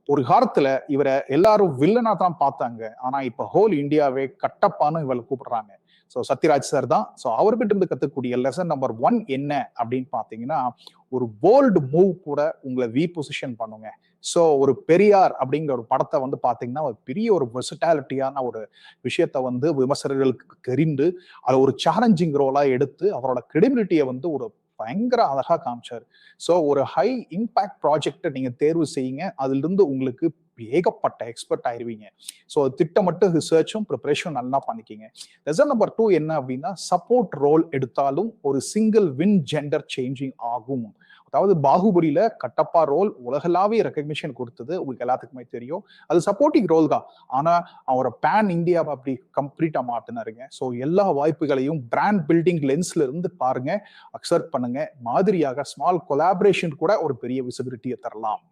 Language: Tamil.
ஒரு காலத்துல இவரை எல்லாரும் வில்லனா தான் பார்த்தாங்க. ஆனா இப்ப ஹோல் இந்தியாவே கட்டப்பான்னு இவரை கூப்பிடுறாங்க. ஸோ சத்யராஜ் சார் தான். ஸோ அவர்கிட்ட இருந்து கத்துக்கூடிய லெசன் நம்பர் 1 என்ன அப்படின்னு பாத்தீங்கன்னா, ஒரு போல்டு மூவ் கூட உங்களை ரீபொசிஷன் பண்ணுங்க. ஸோ ஒரு பெரியார் அப்படிங்கிற ஒரு படத்தை வந்து பாத்தீங்கன்னா, ஒரு பெரிய ஒரு வெர்சட்டாலிட்டியான ஒரு விஷயத்த வந்து விமர்சகர்களுக்கு தெரிந்து அதை ஒரு சேலஞ்சிங் ரோலா எடுத்து அவரோட கிரெடிபிலிட்டியை வந்து ஒரு பயங்கர அழகா காமிச்சாரு. ஸோ ஒரு ஹை இம்பாக்ட் ப்ராஜெக்டை நீங்க தேர்வு செய்யுங்க. அதுல இருந்து உங்களுக்கு ஏகப்பட்ட எக்ஸ்பர்ட் ஆயிருவீங்க. ஸோ திட்டமிட்டு ரிசர்ச்சும் ப்ரிப்பரேஷன் நல்லா பண்ணிக்கிங்க. லெசன் நம்பர் 2 என்ன அப்படின்னா, சப்போர்ட் ரோல் எடுத்தாலும் ஒரு சிங்கிள் வின் ஜெண்டர் சேஞ்சிங் ஆகும். அதாவது பாகுபலியில கட்டப்பா ரோல் உலகளாவிய ரெகக்னிஷன் கொடுத்தது உங்களுக்கு எல்லாத்துக்குமே தெரியும். அது சப்போர்ட்டிங் ரோல் தான். ஆனா அவரை பேன் இந்தியாவை அப்படி கம்ப்ளீட்டா மாத்தினாருங்க. ஸோ எல்லா வாய்ப்புகளையும் பிராண்ட் பில்டிங் லென்ஸ்ல இருந்து பாருங்க, அக்செப்ட் பண்ணுங்க. மாதிரியாக ஸ்மால் கொலாபரேஷன் கூட ஒரு பெரிய விசிபிலிட்டியை தரலாம்.